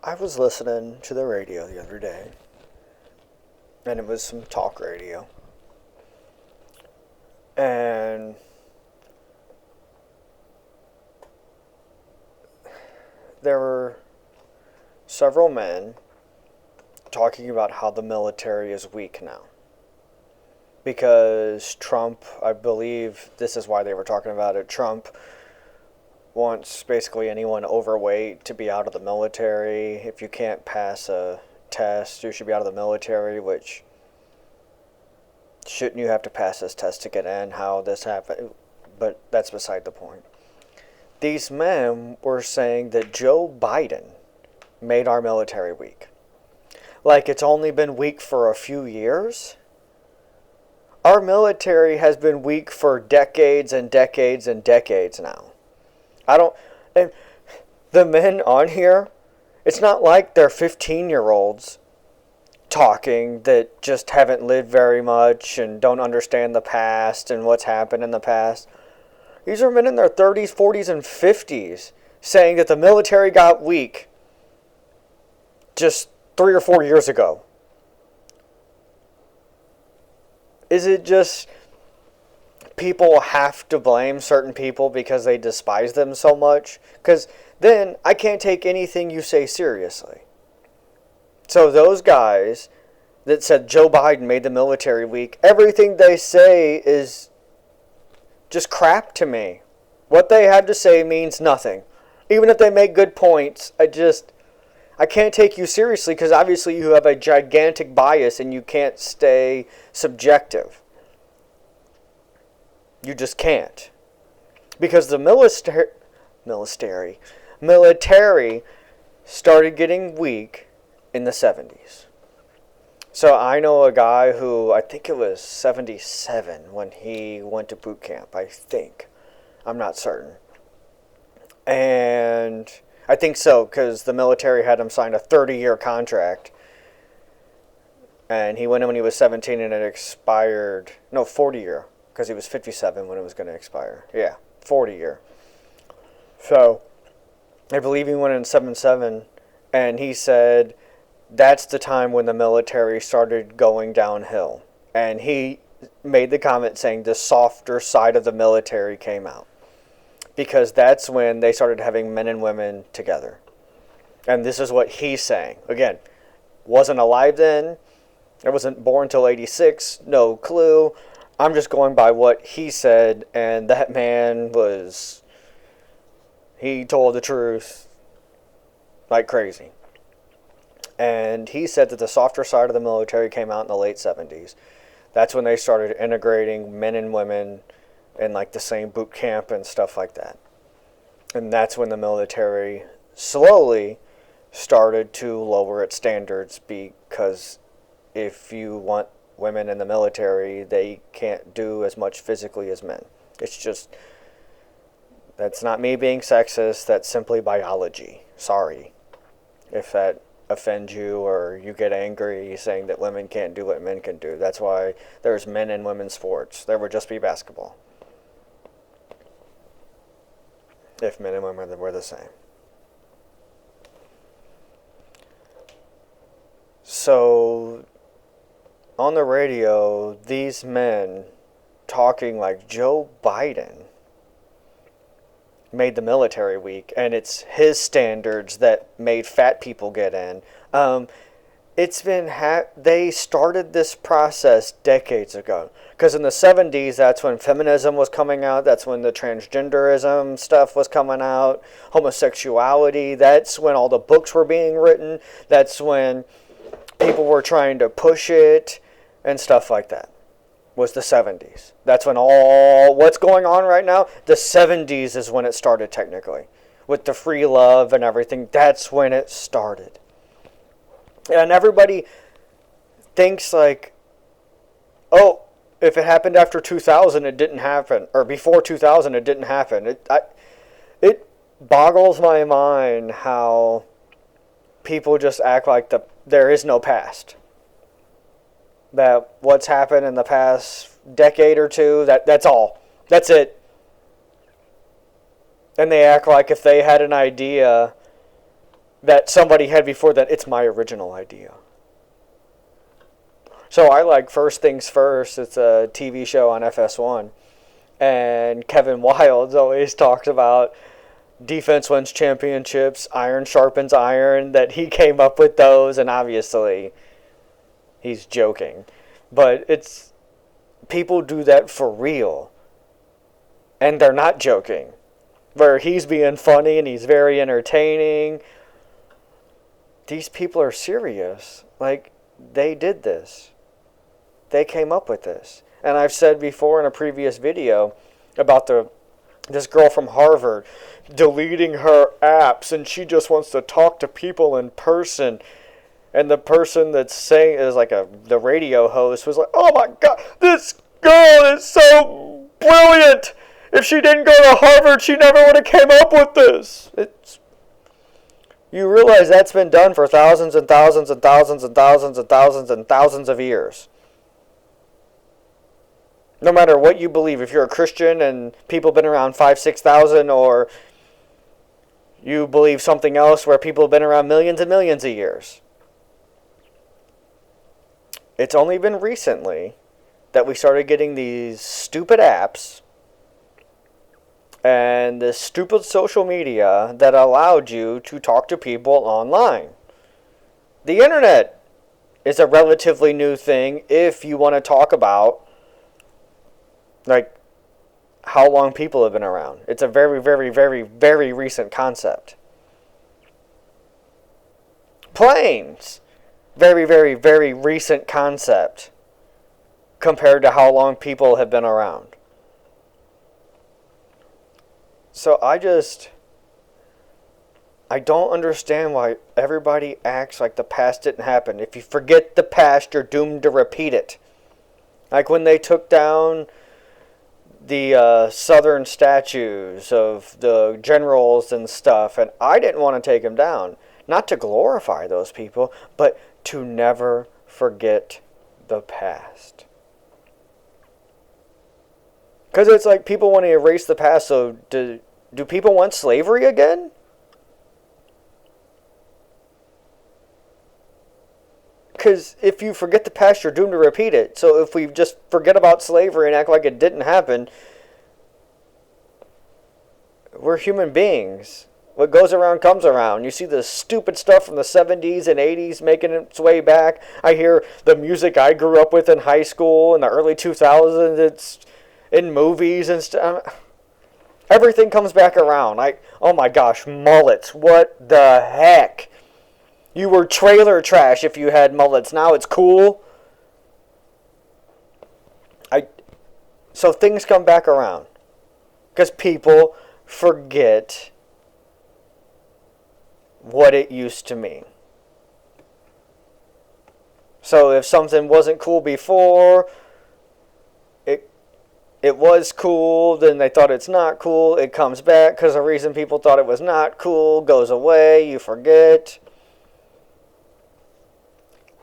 I was listening to the radio the other day, and it was some talk radio. And there were several men talking about how the military is weak now. Because Trump, I believe this is why they were talking about it, Trump wants basically anyone overweight to be out of the military. If you can't pass a test, you should be out of the military, which shouldn't you have to pass this test to get in? How this happened? But that's beside the point. These men were saying that Joe Biden made our military weak. Like it's only been weak for a few years. Our military has been weak for decades and decades and decades now. And the men on here, it's not like they're 15-year-olds talking that just haven't lived very much and don't understand the past and what's happened in the past. These are men in their 30s, 40s, and 50s saying that the military got weak just 3 or 4 years ago. Is it just people have to blame certain people because they despise them so much? Because then I can't take anything you say seriously. So those guys that said Joe Biden made the military weak, everything they say is just crap to me. What they have to say means nothing. Even if they make good points, I can't take you seriously because obviously you have a gigantic bias and you can't stay subjective. You just can't. Because the military started getting weak in the 70s. So I know a guy who, I think it was 77 when he went to boot camp, I think. I'm not certain. And I think so, because the military had him sign a 30-year contract. And he went in when he was 17 and it expired, 40-year, because he was 57 when it was going to expire. Yeah, 40-year. So, I believe he went in 77, and he said that's the time when the military started going downhill. And he made the comment saying the softer side of the military came out. Because that's when they started having men and women together. And this is what he's saying. Again, wasn't alive then. I wasn't born till 86. No clue. I'm just going by what he said. And that man he told the truth like crazy. And he said that the softer side of the military came out in the late 70s. That's when they started integrating men and women in like the same boot camp and stuff like that. And that's when the military slowly started to lower its standards, because if you want women in the military, they can't do as much physically as men. It's just, that's not me being sexist, that's simply biology. Sorry if that offends you or you get angry saying that women can't do what men can do. That's why there's men and women's sports. There would just be basketball if men and women were the same. So, on the radio, these men talking like Joe Biden made the military weak, and it's his standards that made fat people get in. They started this process decades ago. Because in the 70s, that's when feminism was coming out. That's when the transgenderism stuff was coming out. Homosexuality. That's when all the books were being written. That's when people were trying to push it and stuff like that. Was the 70s. That's when what's going on right now, the 70s is when it started technically. With the free love and everything, that's when it started. And everybody thinks like, oh, if it happened after 2000, it didn't happen. Or before 2000, it didn't happen. It boggles my mind how people just act like there is no past. That what's happened in the past decade or two, that's all. That's it. And they act like if they had an idea that somebody had before that. It's my original idea. So I like First Things First. It's a TV show on FS1. And Kevin Wildes always talks about defense wins championships, iron sharpens iron, that he came up with those, and obviously he's joking. But it's, people do that for real. And they're not joking. Where he's being funny and he's very entertaining. These people are serious. Like, they did this. They came up with this. And I've said before in a previous video about this girl from Harvard deleting her apps, and she just wants to talk to people in person. And the person that's saying is like the radio host was like, "Oh my God, this girl is so brilliant. If she didn't go to Harvard, she never would have came up with this." You realize that's been done for thousands and thousands and thousands and thousands and thousands and thousands of years. No matter what you believe, if you're a Christian and people have been around 5,000, 6,000, or you believe something else where people have been around millions and millions of years. It's only been recently that we started getting these stupid apps and this stupid social media that allowed you to talk to people online. The internet is a relatively new thing if you want to talk about like how long people have been around. It's a very, very, very, very recent concept. Planes, very, very, very recent concept compared to how long people have been around. So I don't understand why everybody acts like the past didn't happen. If you forget the past, you're doomed to repeat it. Like when they took down the southern statues of the generals and stuff, and I didn't want to take them down. Not to glorify those people, but to never forget the past. Because it's like people want to erase the past, so do people want slavery again? Because if you forget the past, you're doomed to repeat it. So if we just forget about slavery and act like it didn't happen, we're human beings. What goes around comes around. You see the stupid stuff from the 70's and 80's making its way back. I hear the music I grew up with in high school in the early 2000s. It's in movies and stuff. Everything comes back around. Like, oh my gosh, mullets. What the heck? You were trailer trash if you had mullets. Now it's cool. So things come back around. Because people forget what it used to mean. So if something wasn't cool before, it was cool, then they thought it's not cool, it comes back because the reason people thought it was not cool goes away, you forget.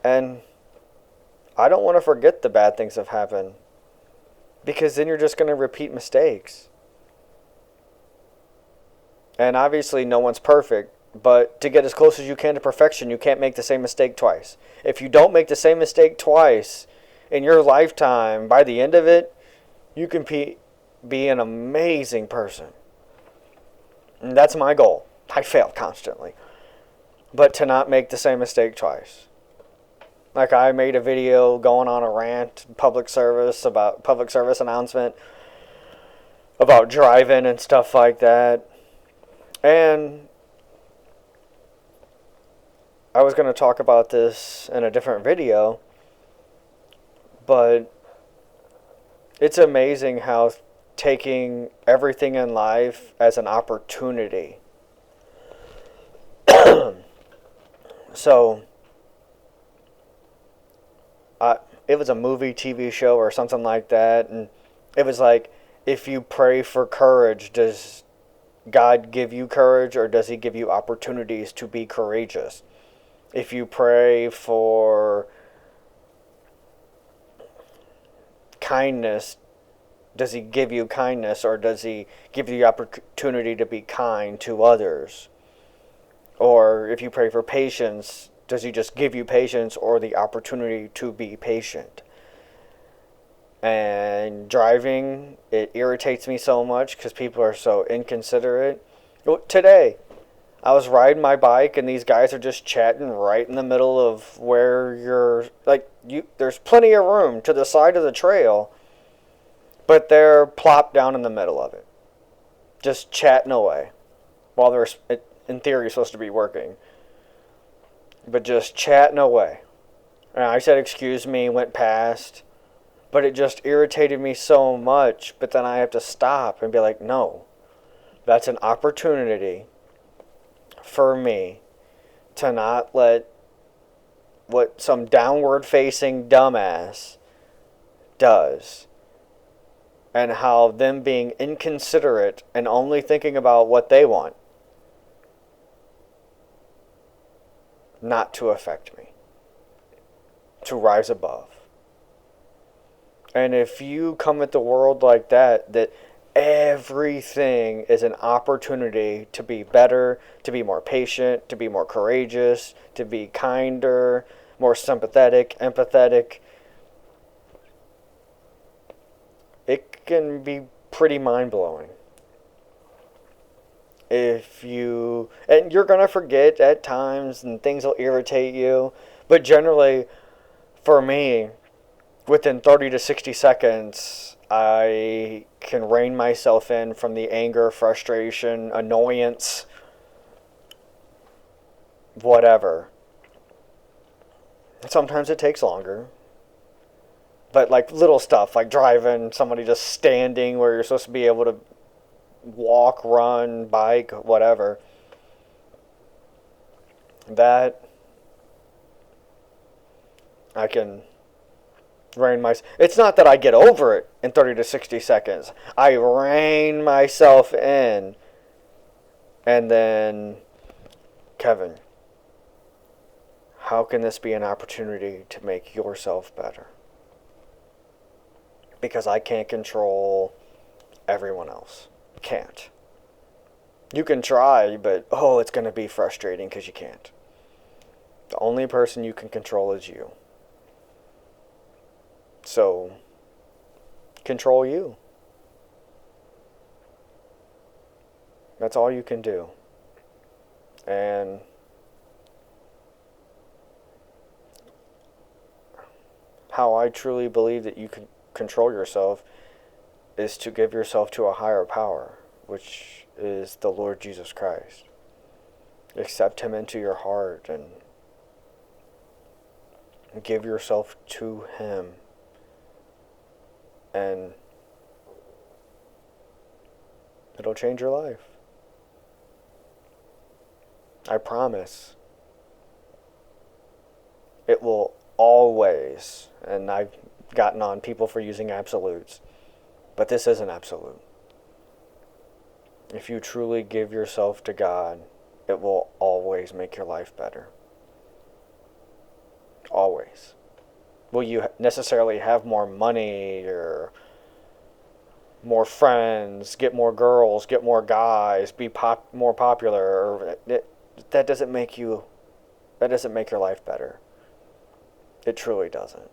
And I don't want to forget the bad things that have happened, because then you're just going to repeat mistakes. And obviously no one's perfect, but to get as close as you can to perfection, you can't make the same mistake twice. If you don't make the same mistake twice in your lifetime, by the end of it, you can be an amazing person. And that's my goal. I fail constantly. But to not make the same mistake twice. Like I made a video going on a rant, public service announcement about driving and stuff like that. And I was going to talk about this in a different video, but it's amazing how taking everything in life as an opportunity. So, it was a movie, TV show, or something like that, and it was like, if you pray for courage, does God give you courage, or does He give you opportunities to be courageous? If you pray for kindness, does He give you kindness, or does He give you the opportunity to be kind to others? Or if you pray for patience, does he just give you patience or the opportunity to be patient? And driving, it irritates me so much because people are so inconsiderate. Today, I was riding my bike and these guys are just chatting right in the middle of where you're, like, there's plenty of room to the side of the trail, but they're plopped down in the middle of it, just chatting away while they're, in theory, supposed to be working, but just chatting away. And I said, excuse me, went past, but it just irritated me so much. But then I have to stop and be like, no, that's an opportunity for me to not let what some downward facing dumbass does, and how them being inconsiderate and only thinking about what they want, not to affect me, to rise above. And if you come at the world like that, that everything is an opportunity to be better, to be more patient, to be more courageous, to be kinder, more sympathetic, empathetic, it can be pretty mind-blowing. And you're going to forget at times and things will irritate you, but generally, for me, within 30 to 60 seconds, I can rein myself in from the anger, frustration, annoyance, whatever. Sometimes it takes longer. But like little stuff, like driving, somebody just standing where you're supposed to be able to walk, run, bike, whatever. That I can rein myself. It's not that I get over it in 30 to 60 seconds. I rein myself in. And then, Kevin, how can this be an opportunity to make yourself better? Because I can't control everyone else. Can't. You can try, but it's going to be frustrating because you can't. The only person you can control is you. So, control you. That's all you can do. And how I truly believe that you can control yourself is to give yourself to a higher power, which is the Lord Jesus Christ. Accept Him into your heart and give yourself to Him. And it'll change your life. I promise. It will always, and I've gotten on people for using absolutes, but this isn't absolute. If you truly give yourself to God, it will always make your life better. Always. Will you necessarily have more money or more friends, get more girls, get more guys, be more popular? That doesn't make your life better. It truly doesn't.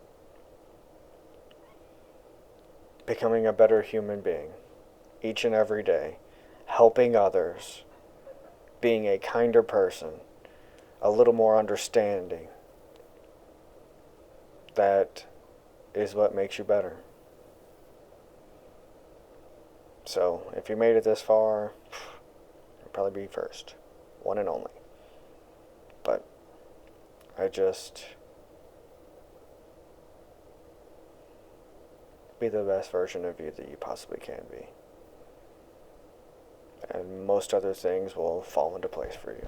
Becoming a better human being each and every day, helping others, being a kinder person, a little more understanding. That is what makes you better. So, if you made it this far, you'll probably be first. One and only. But, be the best version of you that you possibly can be. And most other things will fall into place for you.